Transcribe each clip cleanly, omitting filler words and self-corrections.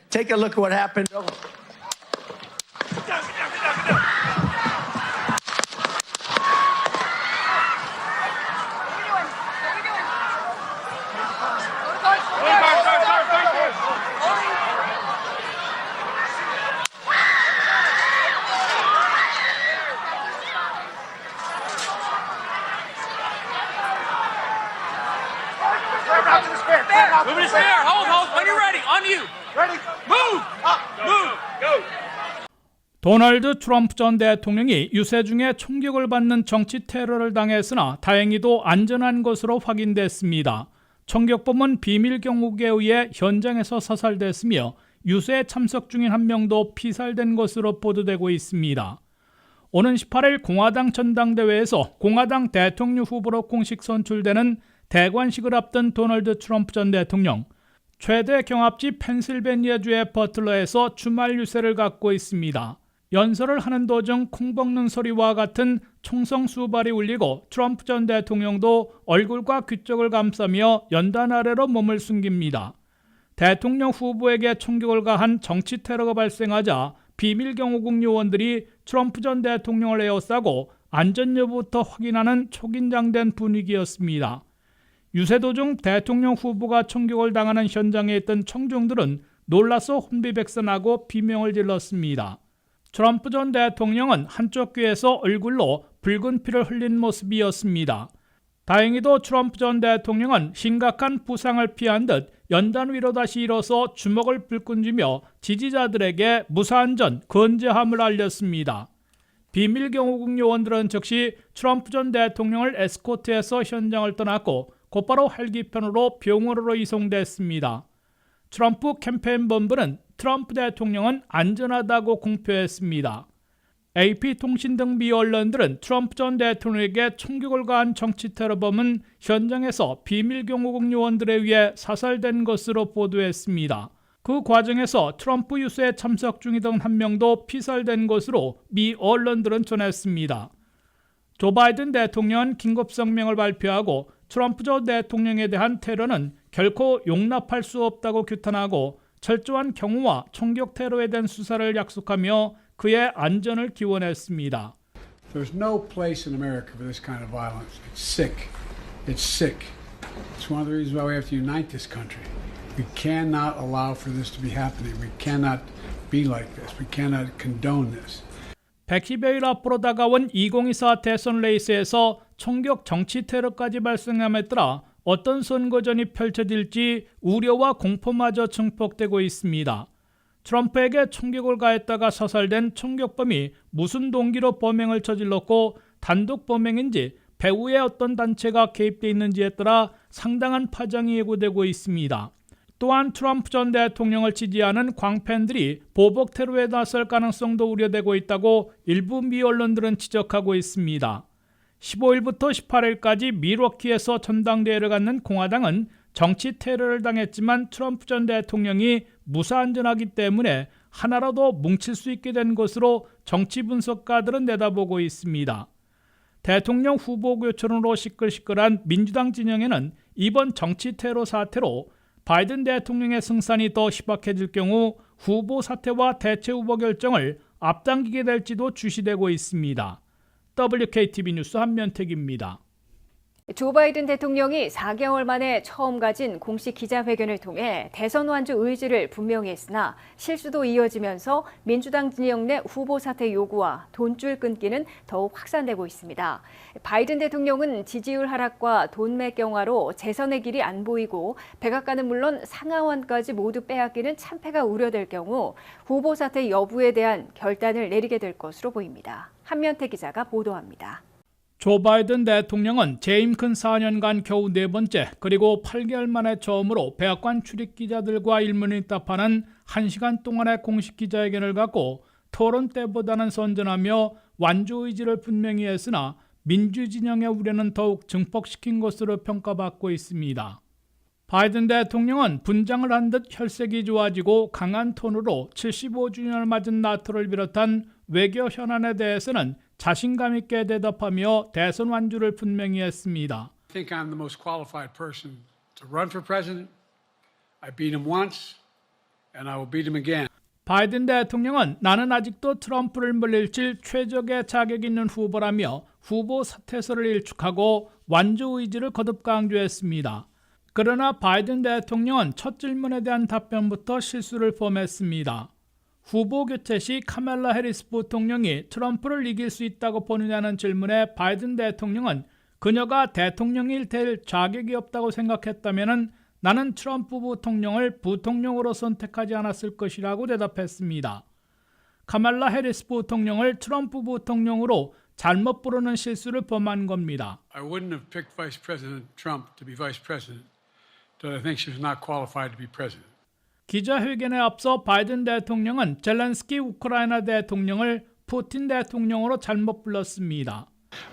Take a look at what happened. Move it there. Hold. When you're ready. On you. Ready. Move. Move. Go. 도널드 트럼프 전 대통령이 유세 중에 총격을 받는 정치 테러를 당했으나 다행히도 안전한 것으로 확인됐습니다. 총격범은 비밀 경호국에 의해 현장에서 사살됐으며 유세에 참석 중인 한 명도 피살된 것으로 보도되고 있습니다. 오는 18일 공화당 전당대회에서 공화당 대통령 후보로 공식 선출되는 대관식을 앞둔 도널드 트럼프 전 대통령, 최대 경합지 펜실베니아주의 버틀러에서 주말 유세를 갖고 있습니다. 연설을 하는 도중 콩 먹는 소리와 같은 총성 수발이 울리고 트럼프 전 대통령도 얼굴과 귀 쪽을 감싸며 연단 아래로 몸을 숨깁니다. 대통령 후보에게 총격을 가한 정치 테러가 발생하자 비밀경호국 요원들이 트럼프 전 대통령을 에워싸고 안전 여부부터 확인하는 초긴장된 분위기였습니다. 유세 도중 대통령 후보가 총격을 당하는 현장에 있던 청중들은 놀라서 혼비백산하고 비명을 질렀습니다. 트럼프 전 대통령은 한쪽 귀에서 얼굴로 붉은 피를 흘린 모습이었습니다. 다행히도 트럼프 전 대통령은 심각한 부상을 피한 듯 연단 위로 다시 일어서 주먹을 불끈 쥐며 지지자들에게 무사안전 건재함을 알렸습니다. 비밀경호국 요원들은 즉시 트럼프 전 대통령을 에스코트해서 현장을 떠났고 곧바로 헬기편으로 병원으로 이송됐습니다. 트럼프 캠페인 본부는 트럼프 대통령은 안전하다고 공표했습니다. AP통신 등 미 언론들은 트럼프 전 대통령에게 총격을 가한 정치 테러범은 현장에서 비밀경호국 요원들에 의해 사살된 것으로 보도했습니다. 그 과정에서 트럼프 유세에 참석 중이던 한 명도 피살된 것으로 미 언론들은 전했습니다. 조 바이든 대통령은 긴급 성명을 발표하고 트럼프 전 대통령에 대한 테러는 결코 용납할 수 없다고 규탄하고 철저한 경호와 총격 테러에 대한 수사를 약속하며 그의 안전을 기원했습니다. There's no place in America for this kind of violence. It's sick. It's sick. It's one of the reasons why we have to unite this country. We cannot allow for this to be happening. We cannot be like this. We cannot condone this. 100여일 앞으로 다가온 2024 대선 레이스에서 총격 정치 테러까지 발생함에 따라 어떤 선거전이 펼쳐질지 우려와 공포마저 증폭되고 있습니다. 트럼프에게 총격을 가했다가 사살된 총격범이 무슨 동기로 범행을 저질렀고 단독 범행인지 배후에 어떤 단체가 개입되어 있는지에 따라 상당한 파장이 예고되고 있습니다. 또한 트럼프 전 대통령을 지지하는 광팬들이 보복 테러에 나설 가능성도 우려되고 있다고 일부 미 언론들은 지적하고 있습니다. 15일부터 18일까지 밀워키에서 전당대회를 갖는 공화당은 정치 테러를 당했지만 트럼프 전 대통령이 무사안전하기 때문에 하나라도 뭉칠 수 있게 된 것으로 정치 분석가들은 내다보고 있습니다. 대통령 후보 교체론으로 시끌시끌한 민주당 진영에는 이번 정치 테러 사태로 바이든 대통령의 승산이 더 희박해질 경우 후보 사퇴와 대체 후보 결정을 앞당기게 될지도 주시되고 있습니다. WKTV 뉴스 한면택입니다. 조 바이든 대통령이 4개월 만에 처음 가진 공식 기자회견을 통해 대선 완주 의지를 분명히 했으나 실수도 이어지면서 민주당 진영 내 후보 사퇴 요구와 돈줄 끊기는 더욱 확산되고 있습니다. 바이든 대통령은 지지율 하락과 돈맥 경화로 재선의 길이 안 보이고 백악관은 물론 상하원까지 모두 빼앗기는 참패가 우려될 경우 후보 사퇴 여부에 대한 결단을 내리게 될 것으로 보입니다. 한면택 기자가 보도합니다. 조 바이든 대통령은 재임 근 4년간 겨우 4번째 그리고 8개월 만에 처음으로 백악관 출입 기자들과 일문일답하는 1시간 동안의 공식 기자회견을 갖고 토론 때보다는 선전하며 완주 의지를 분명히 했으나 민주진영의 우려는 더욱 증폭시킨 것으로 평가받고 있습니다. 바이든 대통령은 분장을 한 듯 혈색이 좋아지고 강한 톤으로 75주년을 맞은 나토를 비롯한 외교 현안에 대해서는 자신감 있게 대답하며 대선 완주를 분명히 했습니다. I think I'm the most qualified person to run for president. I beat him once, and I will beat him again. 바이든 대통령은 나는 아직도 트럼프를 물리칠 최적의 자격 있는 후보라며 후보 사퇴서를 일축하고 완주 의지를 거듭 강조했습니다. 그러나 바이든 대통령은 첫 질문에 대한 답변부터 실수를 범했습니다. 후보 교체 시 카멜라 해리스 부통령이 트럼프를 이길 수 있다고 보느냐는 질문에 바이든 대통령은 그녀가 대통령이 될 자격이 없다고 생각했다면 나는 트럼프 부통령을 부통령으로 선택하지 않았을 것이라고 대답했습니다. 카멜라 해리스 부통령을 트럼프 부통령으로 잘못 부르는 실수를 범한 겁니다. I wouldn't have picked Vice President Trump to be vice president, but I think she was not qualified to be president. 기자회견에 앞서 바이든 대통령은 젤렌스키 우크라이나 대통령을 푸틴 대통령으로 잘못 불렀습니다.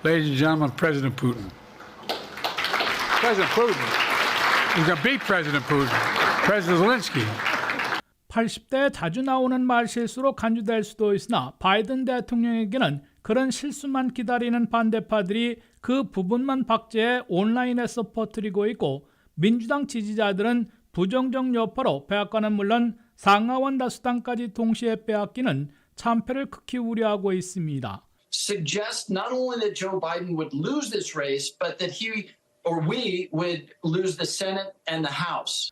Ladies and gentlemen, President Putin. President Putin. He's going to beat President Putin. President Zelensky. 80대에 자주 나오는 말 실수로 간주될 수도 있으나 바이든 대통령에게는 그런 실수만 기다리는 반대파들이 그 부분만 박제해 온라인에서 퍼뜨리고 있고 민주당 지지자들은 부정적 여파로 백악관은 물론 상하원 다수당까지 동시에 빼앗기는 참패를 극히 우려하고 있습니다. Suggest not only that Joe Biden would lose this race, but that he or we would lose the Senate and the House.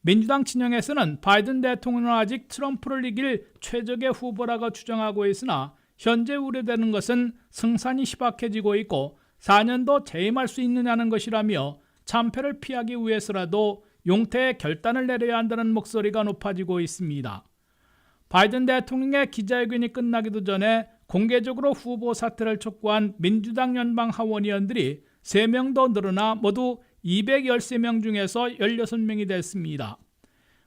민주당 진영에서는 바이든 대통령은 아직 트럼프를 이길 최적의 후보라고 추정하고 있으나 현재 우려되는 것은 승산이 희박해지고 있고 4년도 재임할 수 있느냐는 것이라며 참패를 피하기 위해서라도 용태의 결단을 내려야 한다는 목소리가 높아지고 있습니다. 바이든 대통령의 기자회견이 끝나기도 전에 공개적으로 후보 사퇴를 촉구한 민주당 연방 하원의원들이 3명 더 늘어나 모두 213명 중에서 16명이 됐습니다.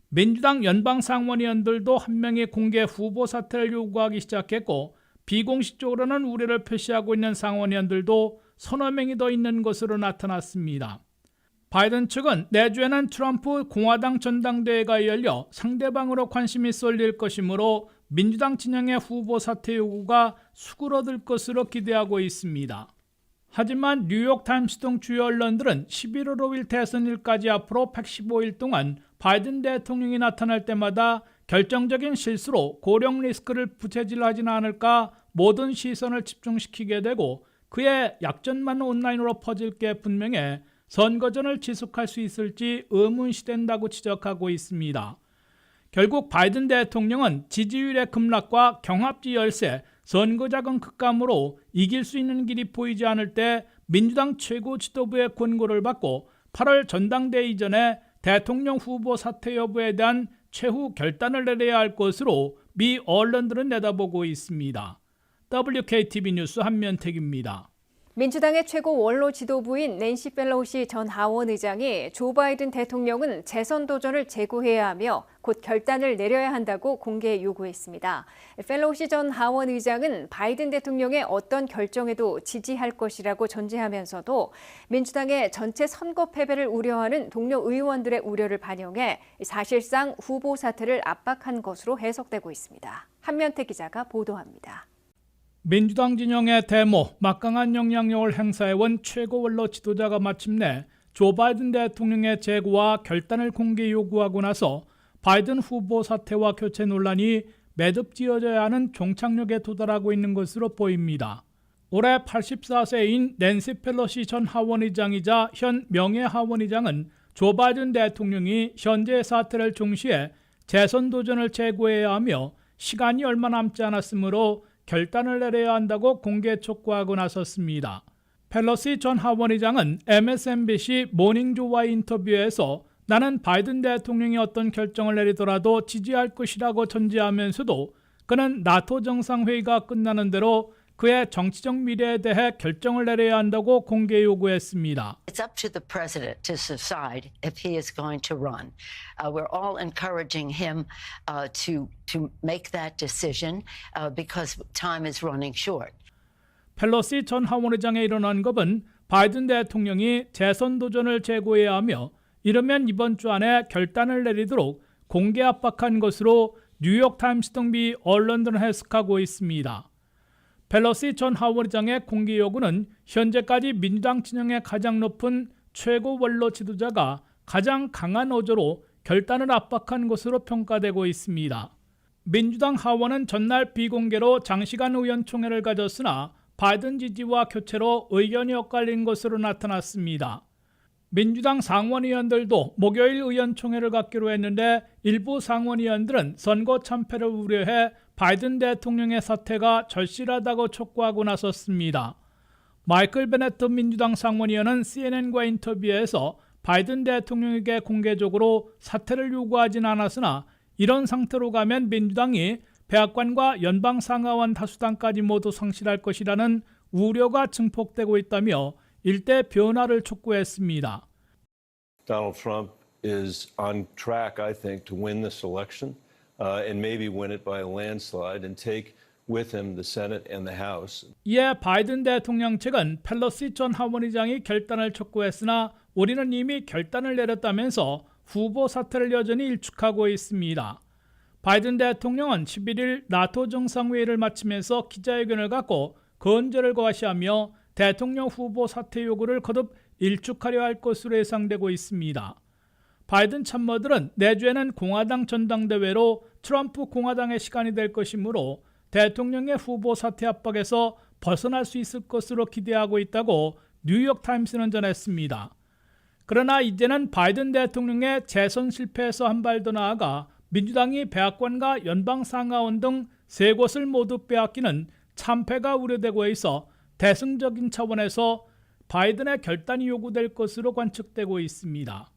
민주당 연방 상원의원들도 한 명이 공개 후보 사퇴를 요구하기 시작했고 비공식적으로는 우려를 표시하고 있는 상원의원들도 서너 명이 더 있는 것으로 나타났습니다. 바이든 측은 내주에는 트럼프 공화당 전당대회가 열려 상대방으로 관심이 쏠릴 것이므로 민주당 진영의 후보 사퇴 요구가 수그러들 것으로 기대하고 있습니다. 하지만 뉴욕타임스 등 주요 언론들은 11월 5일 대선일까지 앞으로 115일 동안 바이든 대통령이 나타날 때마다 결정적인 실수로 고령 리스크를 부채질하지는 않을까 모든 시선을 집중시키게 되고 그의 약점만 온라인으로 퍼질 게 분명해 선거전을 지속할 수 있을지 의문시된다고 지적하고 있습니다. 결국 바이든 대통령은 지지율의 급락과 경합지 열세, 선거자금 급감으로 이길 수 있는 길이 보이지 않을 때 민주당 최고 지도부의 권고를 받고 8월 전당대회 이전에 대통령 후보 사퇴 여부에 대한 최후 결단을 내려야 할 것으로 미 언론들은 내다보고 있습니다. WKTV 뉴스 한면택입니다. 민주당의 최고 원로 지도부인 낸시 펠로시 전 하원 의장이 조 바이든 대통령은 재선 도전을 재고해야 하며 곧 결단을 내려야 한다고 공개 요구했습니다. 펠로시 전 하원 의장은 바이든 대통령의 어떤 결정에도 지지할 것이라고 전제하면서도 민주당의 전체 선거 패배를 우려하는 동료 의원들의 우려를 반영해 사실상 후보 사퇴를 압박한 것으로 해석되고 있습니다. 한면택 기자가 보도합니다. 민주당 진영의 데모, 막강한 영향력을 행사해온 최고 원로 지도자가 마침내 조 바이든 대통령의 재고와 결단을 공개 요구하고 나서 바이든 후보 사퇴와 교체 논란이 매듭지어져야 하는 종착역에 도달하고 있는 것으로 보입니다. 올해 84세인 낸시 펠로시 전 하원의장이자 현 명예하원의장은 조 바이든 대통령이 현재 사태를 중시해 재선 도전을 재고해야 하며 시간이 얼마 남지 않았으므로 결단을 내려야 한다고 공개 촉구하고 나섰습니다. 펠로시 전 하원의장은 MSNBC 모닝조와의 인터뷰에서 나는 바이든 대통령이 어떤 결정을 내리더라도 지지할 것이라고 전제하면서도 그는 나토 정상회의가 끝나는 대로 그의 정치적 미래에 대해 결정을 내려야 한다고 공개 요구했습니다. It's up to the president to decide if he is going to run. We're all encouraging him to make that decision because time is running short. 펠로시 전 하원의장의 이런 언급은 바이든 대통령이 재선 도전을 재고해야 하며 이르면 이번 주 안에 결단을 내리도록 공개 압박한 것으로 뉴욕타임스 등 미 언론들은 해석하고 있습니다. 펠로시 전 하원의장의 공개 요구는 현재까지 민주당 진영의 가장 높은 최고 원로 지도자가 가장 강한 어조로 결단을 압박한 것으로 평가되고 있습니다. 민주당 하원은 전날 비공개로 장시간 의원총회를 가졌으나 바이든 지지와 교체로 의견이 엇갈린 것으로 나타났습니다. 민주당 상원의원들도 목요일 의원총회를 갖기로 했는데 일부 상원의원들은 선거 참패를 우려해 바이든 대통령의 사퇴가 절실하다고 촉구하고 나섰습니다. 마이클 베네트 민주당 상원의원은 CNN과 인터뷰에서 바이든 대통령에게 공개적으로 사퇴를 요구하진 않았으나 이런 상태로 가면 민주당이 백악관과 연방상하원 다수당까지 모두 상실할 것이라는 우려가 증폭되고 있다며 일대 변화를 촉구했습니다. Donald Trump is on track, I think, to win this election and maybe win it by a landslide and take with him the Senate and the House. 이에 바이든 대통령 측은 펠로시 전 하원의장이 결단을 촉구했으나 우리는 이미 결단을 내렸다면서 후보 사퇴를 여전히 일축하고 있습니다. 바이든 대통령은 11일 나토 정상회의를 마치면서 기자회견을 갖고 건재를 과시하며 대통령 후보 사퇴 요구를 거듭 일축하려 할 것으로 예상되고 있습니다. 바이든 참모들은 내주에는 공화당 전당대회로 트럼프 공화당의 시간이 될 것이므로 대통령의 후보 사퇴 압박에서 벗어날 수 있을 것으로 기대하고 있다고 뉴욕타임스는 전했습니다. 그러나 이제는 바이든 대통령의 재선 실패에서 한 발 더 나아가 민주당이 백악관과 연방상하원 등 세 곳을 모두 빼앗기는 참패가 우려되고 있어 대승적인 차원에서 바이든의 결단이 요구될 것으로 관측되고 있습니다.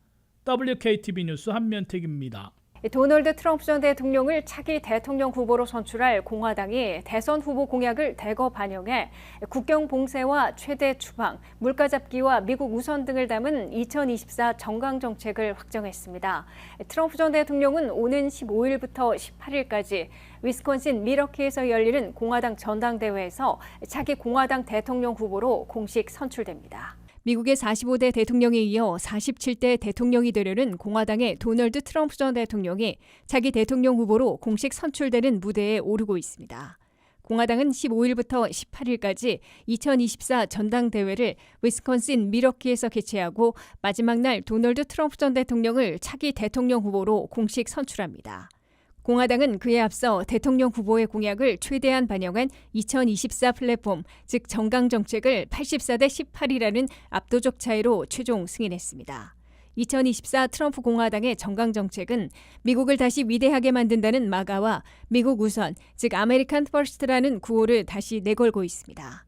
WKTV 뉴스 한면택입니다. 도널드 트럼프 전 대통령을 차기 대통령 후보로 선출할 공화당이 대선 후보 공약을 대거 반영해 국경 봉쇄와 최대 추방, 물가 잡기와 미국 우선 등을 담은 2024 정강 정책을 확정했습니다. 트럼프 전 대통령은 오는 15일부터 18일까지 위스콘신 밀워키에서 열리는 공화당 전당대회에서 차기 공화당 대통령 후보로 공식 선출됩니다. 미국의 45대 대통령에 이어 47대 대통령이 되려는 공화당의 도널드 트럼프 전 대통령이 차기 대통령 후보로 공식 선출되는 무대에 오르고 있습니다. 공화당은 15일부터 18일까지 2024 전당대회를 위스콘신 밀워키에서 개최하고 마지막 날 도널드 트럼프 전 대통령을 차기 대통령 후보로 공식 선출합니다. 공화당은 그에 앞서 대통령 후보의 공약을 최대한 반영한 2024 플랫폼, 즉 정강 정책을 84대 18이라는 압도적 차이로 최종 승인했습니다. 2024 트럼프 공화당의 정강 정책은 미국을 다시 위대하게 만든다는 마가와 미국 우선, 즉 아메리칸 퍼스트라는 구호를 다시 내걸고 있습니다.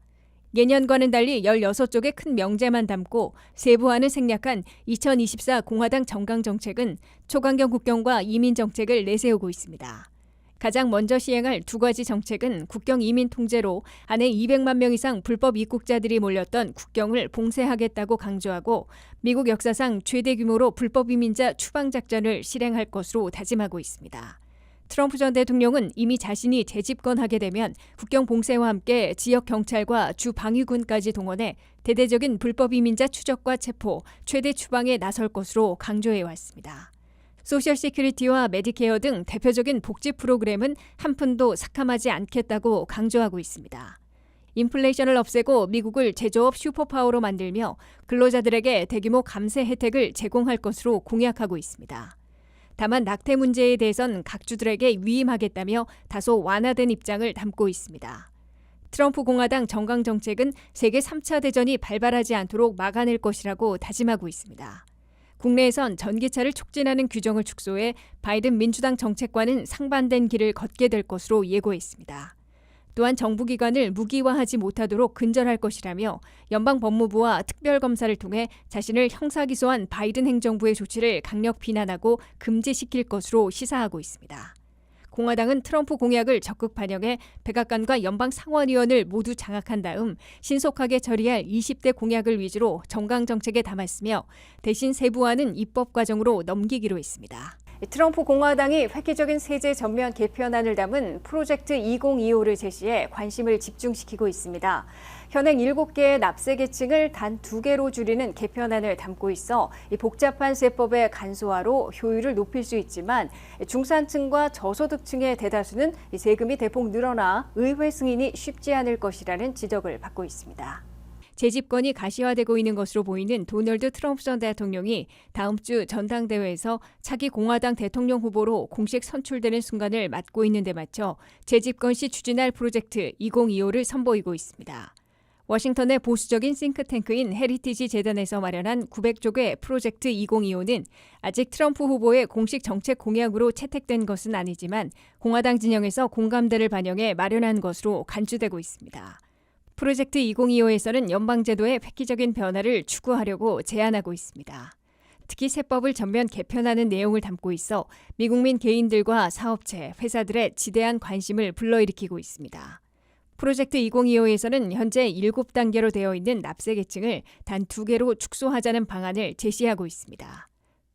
예년과는 달리 16쪽의 큰 명제만 담고 세부화는 생략한 2024 공화당 정강 정책은 초강경 국경과 이민 정책을 내세우고 있습니다. 가장 먼저 시행할 두 가지 정책은 국경 이민 통제로 한해 200만 명 이상 불법 입국자들이 몰렸던 국경을 봉쇄하겠다고 강조하고 미국 역사상 최대 규모로 불법 이민자 추방 작전을 실행할 것으로 다짐하고 있습니다. 트럼프 전 대통령은 이미 자신이 재집권하게 되면 국경 봉쇄와 함께 지역 경찰과 주 방위군까지 동원해 대대적인 불법 이민자 추적과 체포, 최대 추방에 나설 것으로 강조해왔습니다. 소셜 시큐리티와 메디케어 등 대표적인 복지 프로그램은 한 푼도 삭감하지 않겠다고 강조하고 있습니다. 인플레이션을 없애고 미국을 제조업 슈퍼파워로 만들며 근로자들에게 대규모 감세 혜택을 제공할 것으로 공약하고 있습니다. 다만 낙태 문제에 대해선 각 주들에게 위임하겠다며 다소 완화된 입장을 담고 있습니다. 트럼프 공화당 정강 정책은 세계 3차 대전이 발발하지 않도록 막아낼 것이라고 다짐하고 있습니다. 국내에선 전기차를 촉진하는 규정을 축소해 바이든 민주당 정책과는 상반된 길을 걷게 될 것으로 예고했습니다. 또한 정부기관을 무기화하지 못하도록 근절할 것이라며 연방법무부와 특별검사를 통해 자신을 형사기소한 바이든 행정부의 조치를 강력 비난하고 금지시킬 것으로 시사하고 있습니다. 공화당은 트럼프 공약을 적극 반영해 백악관과 연방 상원의원을 모두 장악한 다음 신속하게 처리할 20대 공약을 위주로 정강 정책에 담았으며 대신 세부화는 입법 과정으로 넘기기로 했습니다. 트럼프 공화당이 획기적인 세제 전면 개편안을 담은 프로젝트 2025를 제시해 관심을 집중시키고 있습니다. 현행 7개의 납세 계층을 단 2개로 줄이는 개편안을 담고 있어 이 복잡한 세법의 간소화로 효율을 높일 수 있지만 중산층과 저소득층의 대다수는 이 세금이 대폭 늘어나 의회 승인이 쉽지 않을 것이라는 지적을 받고 있습니다. 재집권이 가시화되고 있는 것으로 보이는 도널드 트럼프 전 대통령이 다음 주 전당대회에서 차기 공화당 대통령 후보로 공식 선출되는 순간을 맞고 있는 데 맞춰 재집권 시 추진할 프로젝트 2025를 선보이고 있습니다. 워싱턴의 보수적인 싱크탱크인 헤리티지 재단에서 마련한 900쪽의 프로젝트 2025는 아직 트럼프 후보의 공식 정책 공약으로 채택된 것은 아니지만 공화당 진영에서 공감대를 반영해 마련한 것으로 간주되고 있습니다. 프로젝트 2025에서는 연방제도의 획기적인 변화를 추구하려고 제안하고 있습니다. 특히 세법을 전면 개편하는 내용을 담고 있어 미국민 개인들과 사업체, 회사들의 지대한 관심을 불러일으키고 있습니다. 프로젝트 2025에서는 현재 7단계로 되어 있는 납세 계층을 단 2개로 축소하자는 방안을 제시하고 있습니다.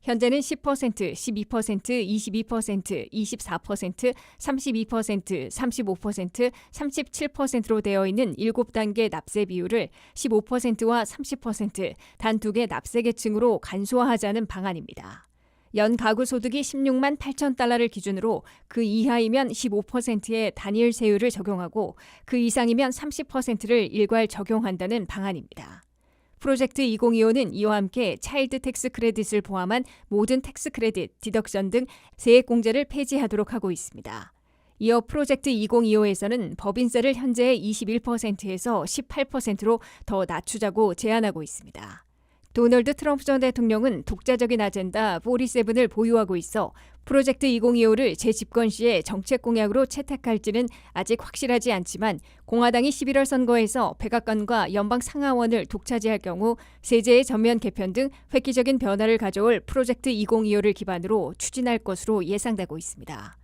현재는 10%, 12%, 22%, 24%, 32%, 35%, 37%로 되어 있는 7단계 납세 비율을 15%와 30%, 단 2개 납세 계층으로 간소화하자는 방안입니다. 연 가구 소득이 16만 8천 달러를 기준으로 그 이하이면 15%의 단일 세율을 적용하고 그 이상이면 30%를 일괄 적용한다는 방안입니다. 프로젝트 2025는 이와 함께 차일드 텍스 크레딧을 포함한 모든 텍스 크레딧, 디덕션 등 세액 공제를 폐지하도록 하고 있습니다. 이어 프로젝트 2025에서는 법인세를 현재의 21%에서 18%로 더 낮추자고 제안하고 있습니다. 도널드 트럼프 전 대통령은 독자적인 아젠다 47을 보유하고 있어 프로젝트 2025를 재집권 시에 정책 공약으로 채택할지는 아직 확실하지 않지만 공화당이 11월 선거에서 백악관과 연방 상하원을 독차지할 경우 세제의 전면 개편 등 획기적인 변화를 가져올 프로젝트 2025를 기반으로 추진할 것으로 예상되고 있습니다.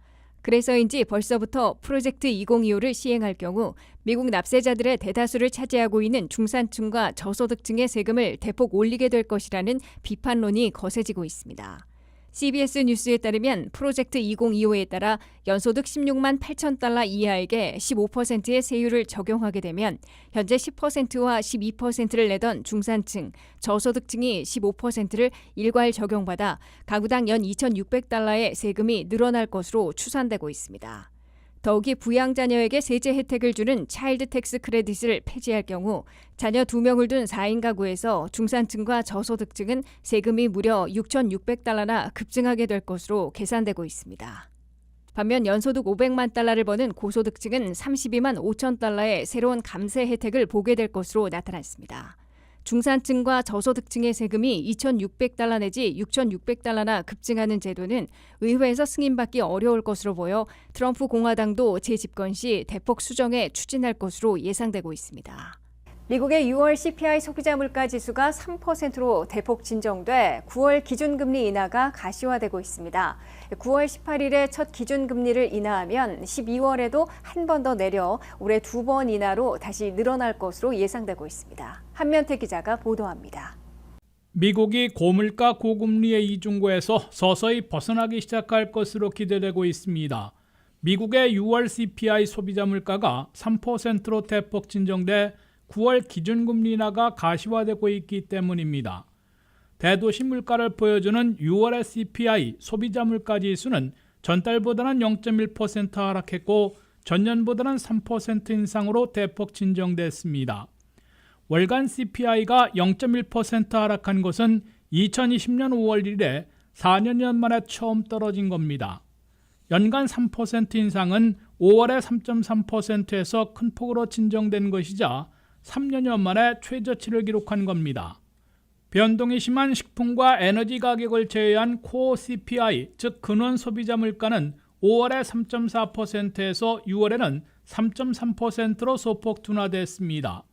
그래서인지 벌써부터 프로젝트 2025를 시행할 경우 미국 납세자들의 대다수를 차지하고 있는 중산층과 저소득층의 세금을 대폭 올리게 될 것이라는 비판론이 거세지고 있습니다. CBS 뉴스에 따르면 프로젝트 2025에 따라 연소득 16만 8천 달러 이하에게 15%의 세율을 적용하게 되면 현재 10%와 12%를 내던 중산층, 저소득층이 15%를 일괄 적용받아 가구당 연 2,600달러의 세금이 늘어날 것으로 추산되고 있습니다. 더욱이 부양자녀에게 세제 혜택을 주는 차일드 텍스 크레딧을 폐지할 경우 자녀 2명을 둔 4인 가구에서 중산층과 저소득층은 세금이 무려 6,600달러나 급증하게 될 것으로 계산되고 있습니다. 반면 연소득 500만 달러를 버는 고소득층은 32만 5천 달러의 새로운 감세 혜택을 보게 될 것으로 나타났습니다. 중산층과 저소득층의 세금이 2,600달러 내지 6,600달러나 급증하는 제도는 의회에서 승인받기 어려울 것으로 보여 트럼프 공화당도 재집권 시 대폭 수정해 추진할 것으로 예상되고 있습니다. 미국의 6월 CPI 소비자 물가 지수가 3%로 대폭 진정돼 9월 기준금리 인하가 가시화되고 있습니다. 9월 18일에 첫 기준금리를 인하하면 12월에도 한 번 더 내려 올해 2번 인하로 다시 늘어날 것으로 예상되고 있습니다. 한면태 기자가 보도합니다. 미국이 고물가 고금리의 이중고에서 서서히 벗어나기 시작할 것으로 기대되고 있습니다. 미국의 6월 CPI 소비자 물가가 3%로 대폭 진정돼 9월 기준금리 인하가 가시화되고 있기 때문입니다. 대도시 물가를 보여주는 6월의 CPI 소비자 물가 지수는 전달보다는 0.1% 하락했고 전년보다는 3% 인상으로 대폭 진정됐습니다. 월간 CPI가 0.1% 하락한 것은 2020년 5월 1일에 4년여 만에 처음 떨어진 겁니다. 연간 3% 인상은 5월에 3.3%에서 큰 폭으로 진정된 것이자 3년여 만에 최저치를 기록한 겁니다. 변동이 심한 식품과 에너지 가격을 제외한 코어 CPI, 즉 근원 소비자 물가는 5월에 3.4%에서 6월에는 3.3%로 소폭 둔화됐습니다.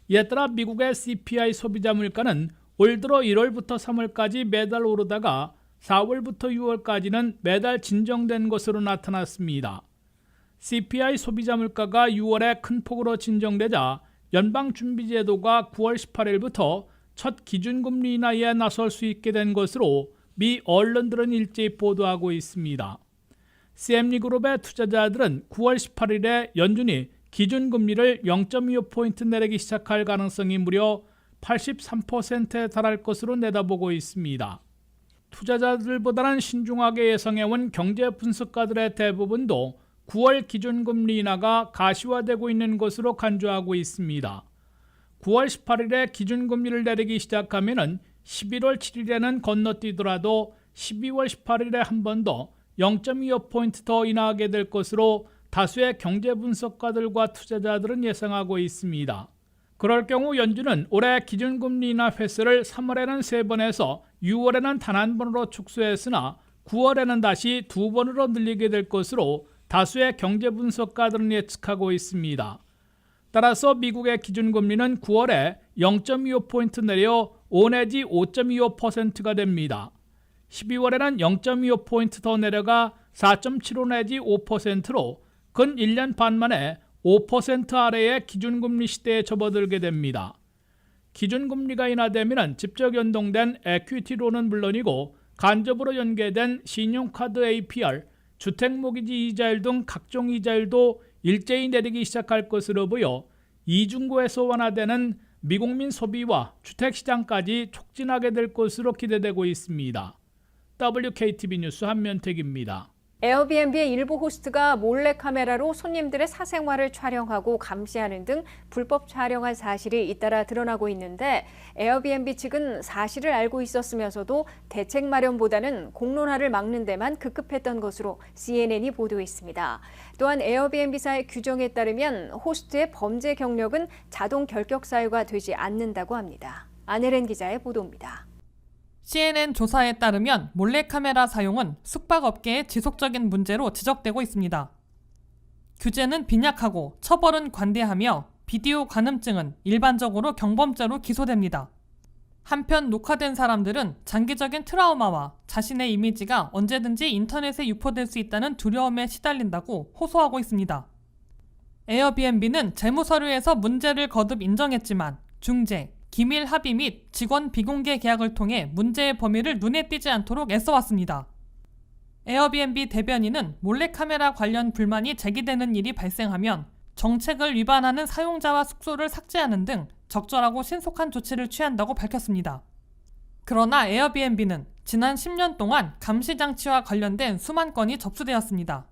이에 따라 미국의 CPI 소비자 물가는 올 들어 1월부터 3월까지 매달 오르다가 4월부터 6월까지는 매달 진정된 것으로 나타났습니다. CPI 소비자 물가가 6월에 큰 폭으로 진정되자 연방준비제도가 9월 18일부터 첫 기준금리 인하에 나설 수 있게 된 것으로 미 언론들은 일제히 보도하고 있습니다. CME 그룹의 투자자들은 9월 18일에 연준이 기준금리를 0.25포인트 내리기 시작할 가능성이 무려 83%에 달할 것으로 내다보고 있습니다. 투자자들보다는 신중하게 예상해온 경제 분석가들의 대부분도 9월 기준금리 인하가 가시화되고 있는 것으로 간주하고 있습니다. 9월 18일에 기준금리를 내리기 시작하면 11월 7일에는 건너뛰더라도 12월 18일에 한 번 더 0.25포인트 더 인하하게 될 것으로 다수의 경제 분석가들과 투자자들은 예상하고 있습니다. 그럴 경우 연준은 올해 기준금리 인하 횟수를 3월에는 3번 해서 6월에는 단 한 번으로 축소했으나 9월에는 다시 2번으로 늘리게 될 것으로 다수의 경제 분석가들은 예측하고 있습니다. 따라서 미국의 기준금리는 9월에 0.25포인트 내려 5 내지 5.25%가 됩니다. 12월에는 0.25포인트 더 내려가 4.75 내지 5%로 근 1년 반 만에 5% 아래의 기준금리 시대에 접어들게 됩니다. 기준금리가 인하되면 직접 연동된 에퀴티로는 물론이고 간접으로 연계된 신용카드 APR, 주택모기지 이자율 등 각종 이자율도 일제히 내리기 시작할 것으로 보여 이중고에서 완화되는 미국민 소비와 주택시장까지 촉진하게 될 것으로 기대되고 있습니다. WKTV 뉴스 한면택입니다. 에어비앤비의 일부 호스트가 몰래카메라로 손님들의 사생활을 촬영하고 감시하는 등 불법 촬영한 사실이 잇따라 드러나고 있는데 에어비앤비 측은 사실을 알고 있었으면서도 대책 마련보다는 공론화를 막는 데만 급급했던 것으로 CNN이 보도했습니다. 또한 에어비앤비사의 규정에 따르면 호스트의 범죄 경력은 자동 결격 사유가 되지 않는다고 합니다. 안혜린 기자의 보도입니다. CNN 조사에 따르면 몰래카메라 사용은 숙박업계의 지속적인 문제로 지적되고 있습니다. 규제는 빈약하고 처벌은 관대하며 비디오 관음증은 일반적으로 경범죄로 기소됩니다. 한편 녹화된 사람들은 장기적인 트라우마와 자신의 이미지가 언제든지 인터넷에 유포될 수 있다는 두려움에 시달린다고 호소하고 있습니다. 에어비앤비는 재무서류에서 문제를 거듭 인정했지만 중재, 기밀 합의 및 직원 비공개 계약을 통해 문제의 범위를 눈에 띄지 않도록 애써왔습니다. 에어비앤비 대변인은 몰래카메라 관련 불만이 제기되는 일이 발생하면 정책을 위반하는 사용자와 숙소를 삭제하는 등 적절하고 신속한 조치를 취한다고 밝혔습니다. 그러나 에어비앤비는 지난 10년 동안 감시장치와 관련된 수만 건이 접수되었습니다.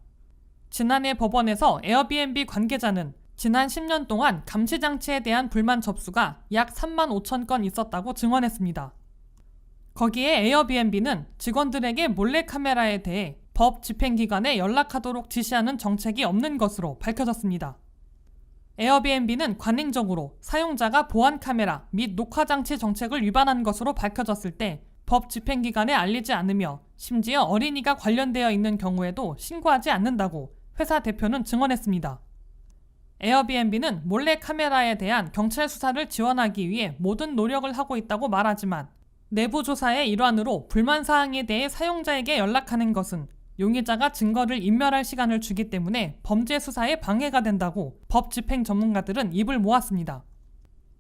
지난해 법원에서 에어비앤비 관계자는 지난 10년 동안 감시장치에 대한 불만 접수가 약 3만 5천 건 있었다고 증언했습니다. 거기에 에어비앤비는 직원들에게 몰래카메라에 대해 법 집행기관에 연락하도록 지시하는 정책이 없는 것으로 밝혀졌습니다. 에어비앤비는 관행적으로 사용자가 보안 카메라 및 녹화장치 정책을 위반한 것으로 밝혀졌을 때 법 집행기관에 알리지 않으며 심지어 어린이가 관련되어 있는 경우에도 신고하지 않는다고 회사 대표는 증언했습니다. 에어비앤비는 몰래카메라에 대한 경찰 수사를 지원하기 위해 모든 노력을 하고 있다고 말하지만 내부 조사의 일환으로 불만 사항에 대해 사용자에게 연락하는 것은 용의자가 증거를 인멸할 시간을 주기 때문에 범죄 수사에 방해가 된다고 법 집행 전문가들은 입을 모았습니다.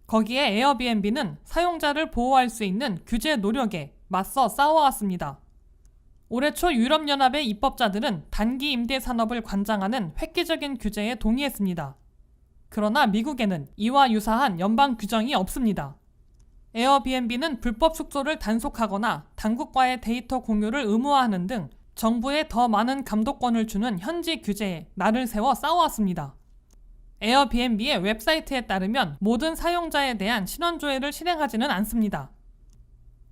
거기에 에어비앤비는 사용자를 보호할 수 있는 규제 노력에 맞서 싸워왔습니다. 올해 초 유럽연합의 입법자들은 단기 임대 산업을 관장하는 획기적인 규제에 동의했습니다. 그러나 미국에는 이와 유사한 연방 규정이 없습니다. 에어비앤비는 불법 숙소를 단속하거나 당국과의 데이터 공유를 의무화하는 등 정부에 더 많은 감독권을 주는 현지 규제에 날을 세워 싸워왔습니다. 에어비앤비의 웹사이트에 따르면 모든 사용자에 대한 신원조회를 실행하지는 않습니다.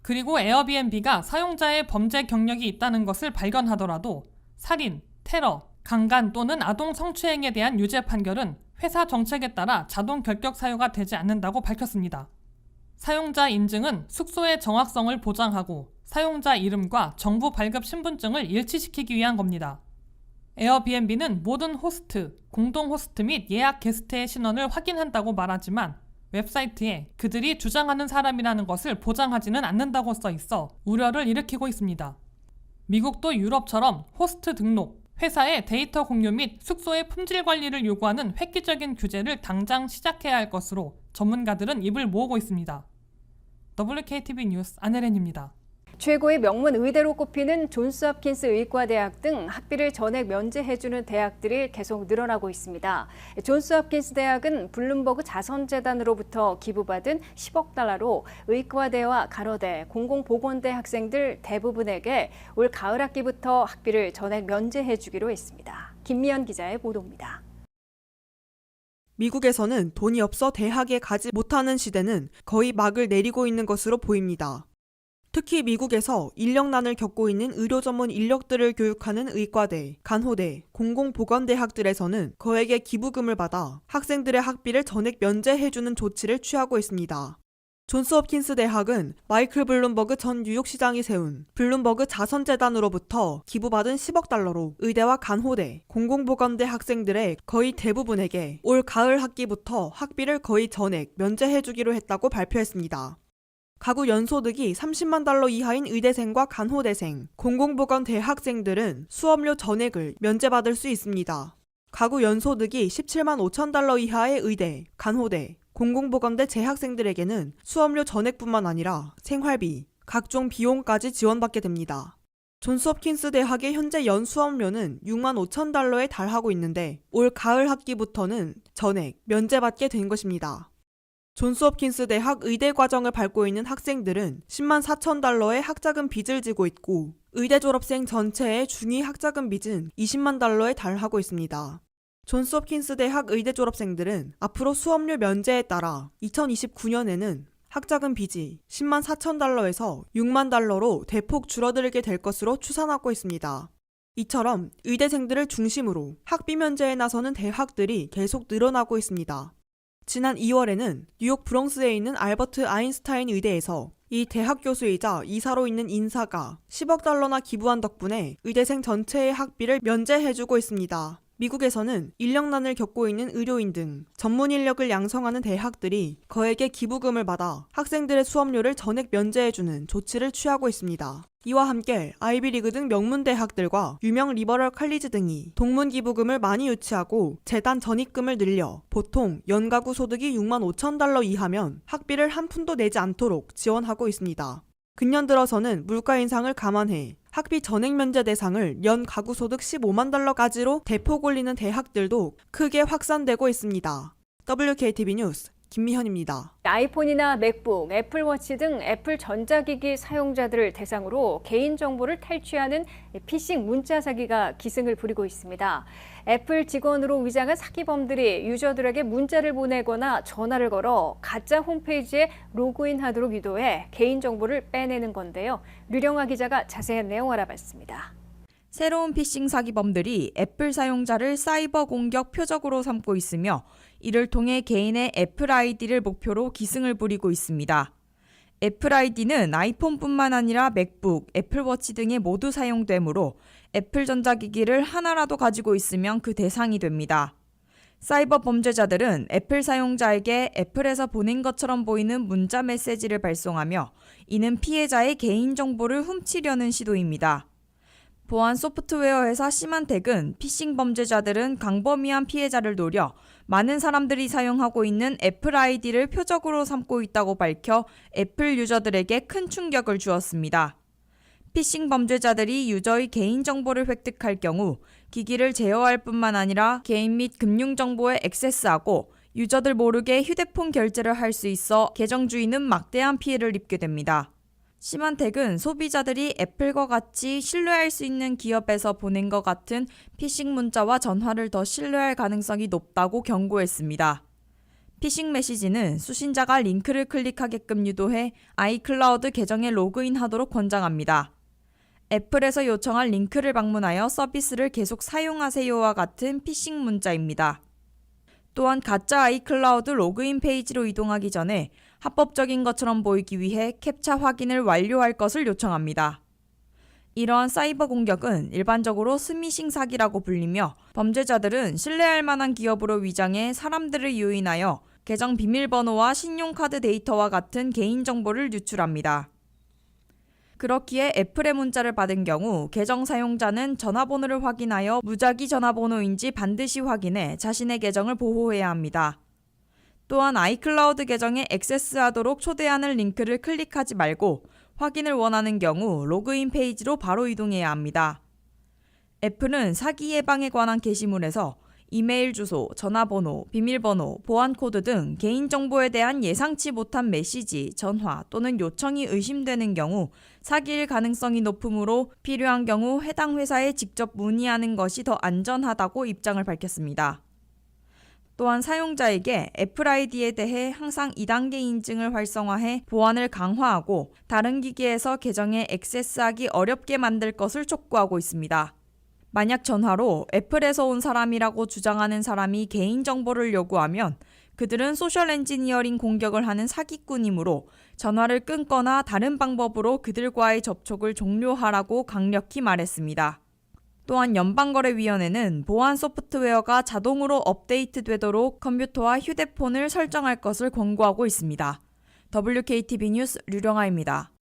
그리고 에어비앤비가 사용자의 범죄 경력이 있다는 것을 발견하더라도 살인, 테러, 강간 또는 아동 성추행에 대한 유죄 판결은 회사 정책에 따라 자동 결격 사유가 되지 않는다고 밝혔습니다. 사용자 인증은 숙소의 정확성을 보장하고 사용자 이름과 정부 발급 신분증을 일치시키기 위한 겁니다. 에어비앤비는 모든 호스트, 공동 호스트 및 예약 게스트의 신원을 확인한다고 말하지만 웹사이트에 그들이 주장하는 사람이라는 것을 보장하지는 않는다고 써 있어 우려를 일으키고 있습니다. 미국도 유럽처럼 호스트 등록, 회사의 데이터 공유 및 숙소의 품질 관리를 요구하는 획기적인 규제를 당장 시작해야 할 것으로 전문가들은 입을 모으고 있습니다. WKTV 뉴스 안혜린입니다. 최고의 명문 의대로 꼽히는 존스홉킨스 의과대학 등 학비를 전액 면제해주는 대학들이 계속 늘어나고 있습니다. 존스홉킨스 대학은 블룸버그 자선재단으로부터 기부받은 10억 달러로 의과대와 간호대, 공공보건대 학생들 대부분에게 올 가을 학기부터 학비를 전액 면제해주기로 했습니다. 김미연 기자의 보도입니다. 미국에서는 돈이 없어 대학에 가지 못하는 시대는 거의 막을 내리고 있는 것으로 보입니다. 특히 미국에서 인력난을 겪고 있는 의료 전문 인력들을 교육하는 의과대, 간호대, 공공보건대학들에서는 거액의 기부금을 받아 학생들의 학비를 전액 면제해주는 조치를 취하고 있습니다. 존스홉킨스 대학은 마이클 블룸버그 전 뉴욕시장이 세운 블룸버그 자선재단으로부터 기부받은 10억 달러로 의대와 간호대, 공공보건대 학생들의 거의 대부분에게 올 가을 학기부터 학비를 거의 전액 면제해주기로 했다고 발표했습니다. 가구 연소득이 30만 달러 이하인 의대생과 간호대생, 공공보건대 학생들은 수업료 전액을 면제받을 수 있습니다. 가구 연소득이 17만 5천 달러 이하의 의대, 간호대, 공공보건대 재학생들에게는 수업료 전액뿐만 아니라 생활비, 각종 비용까지 지원받게 됩니다. 존스홉킨스 대학의 현재 연 수업료는 6만 5천 달러에 달하고 있는데 올 가을 학기부터는 전액 면제받게 된 것입니다. 존스홉킨스 대학 의대 과정을 밟고 있는 학생들은 10만 4천 달러의 학자금 빚을 지고 있고 의대 졸업생 전체의 중위 학자금 빚은 20만 달러에 달하고 있습니다. 존스홉킨스 대학 의대 졸업생들은 앞으로 수업료 면제에 따라 2029년에는 학자금 빚이 10만 4천 달러에서 6만 달러로 대폭 줄어들게 될 것으로 추산하고 있습니다. 이처럼 의대생들을 중심으로 학비 면제에 나서는 대학들이 계속 늘어나고 있습니다. 지난 2월에는 뉴욕 브롱스에 있는 알버트 아인슈타인 의대에서 이 대학 교수이자 이사로 있는 인사가 10억 달러나 기부한 덕분에 의대생 전체의 학비를 면제해주고 있습니다. 미국에서는 인력난을 겪고 있는 의료인 등 전문 인력을 양성하는 대학들이 거액의 기부금을 받아 학생들의 수업료를 전액 면제해주는 조치를 취하고 있습니다. 이와 함께 아이비리그 등 명문 대학들과 유명 리버럴 칼리지 등이 동문 기부금을 많이 유치하고 재단 전입금을 늘려 보통 연가구 소득이 6만 5천 달러 이하면 학비를 한 푼도 내지 않도록 지원하고 있습니다. 근년 들어서는 물가 인상을 감안해 학비 전액 면제 대상을 연 가구 소득 15만 달러까지로 대폭 올리는 대학들도 크게 확산되고 있습니다. WKTV 뉴스 김미현입니다. 아이폰이나 맥북, 애플워치 등 애플 전자기기 사용자들을 대상으로 개인정보를 탈취하는 피싱 문자 사기가 기승을 부리고 있습니다. 애플 직원으로 위장한 사기범들이 유저들에게 문자를 보내거나 전화를 걸어 가짜 홈페이지에 로그인하도록 유도해 개인정보를 빼내는 건데요. 류령아 기자가 자세한 내용 알아봤습니다. 새로운 피싱 사기범들이 애플 사용자를 사이버 공격 표적으로 삼고 있으며 이를 통해 개인의 애플 아이디를 목표로 기승을 부리고 있습니다. 애플 아이디는 아이폰뿐만 아니라 맥북, 애플워치 등에 모두 사용되므로 애플 전자기기를 하나라도 가지고 있으면 그 대상이 됩니다. 사이버 범죄자들은 애플 사용자에게 애플에서 보낸 것처럼 보이는 문자 메시지를 발송하며 이는 피해자의 개인정보를 훔치려는 시도입니다. 보안 소프트웨어 회사 시만텍은 피싱 범죄자들은 광범위한 피해자를 노려 많은 사람들이 사용하고 있는 애플 아이디를 표적으로 삼고 있다고 밝혀 애플 유저들에게 큰 충격을 주었습니다. 피싱 범죄자들이 유저의 개인정보를 획득할 경우 기기를 제어할 뿐만 아니라 개인 및 금융정보에 액세스하고 유저들 모르게 휴대폰 결제를 할 수 있어 계정 주인은 막대한 피해를 입게 됩니다. 시만텍은 소비자들이 애플과 같이 신뢰할 수 있는 기업에서 보낸 것 같은 피싱 문자와 전화를 더 신뢰할 가능성이 높다고 경고했습니다. 피싱 메시지는 수신자가 링크를 클릭하게끔 유도해 아이클라우드 계정에 로그인하도록 권장합니다. 애플에서 요청할 링크를 방문하여 서비스를 계속 사용하세요와 같은 피싱 문자입니다. 또한 가짜 아이클라우드 로그인 페이지로 이동하기 전에 합법적인 것처럼 보이기 위해 캡처 확인을 완료할 것을 요청합니다. 이러한 사이버 공격은 일반적으로 스미싱 사기라고 불리며 범죄자들은 신뢰할 만한 기업으로 위장해 사람들을 유인하여 계정 비밀번호와 신용카드 데이터와 같은 개인정보를 유출합니다. 그렇기에 애플의 문자를 받은 경우 계정 사용자는 전화번호를 확인하여 무작위 전화번호인지 반드시 확인해 자신의 계정을 보호해야 합니다. 또한 아이클라우드 계정에 액세스하도록 초대하는 링크를 클릭하지 말고 확인을 원하는 경우 로그인 페이지로 바로 이동해야 합니다. 애플은 사기 예방에 관한 게시물에서 이메일 주소, 전화번호, 비밀번호, 보안 코드 등 개인정보에 대한 예상치 못한 메시지, 전화 또는 요청이 의심되는 경우 사기일 가능성이 높으므로 필요한 경우 해당 회사에 직접 문의하는 것이 더 안전하다고 입장을 밝혔습니다. 또한 사용자에게 애플 아이디에 대해 항상 2단계 인증을 활성화해 보안을 강화하고 다른 기기에서 계정에 액세스하기 어렵게 만들 것을 촉구하고 있습니다. 만약 전화로 애플에서 온 사람이라고 주장하는 사람이 개인정보를 요구하면 그들은 소셜 엔지니어링 공격을 하는 사기꾼이므로 전화를 끊거나 다른 방법으로 그들과의 접촉을 종료하라고 강력히 말했습니다. 또한 연방거래위원회는 보안 소프트웨어가 자동으로 업데이트되도록 컴퓨터와 휴대폰을 설정할 것을 권고하고 있습니다. WKTV 뉴스 류령아입니다.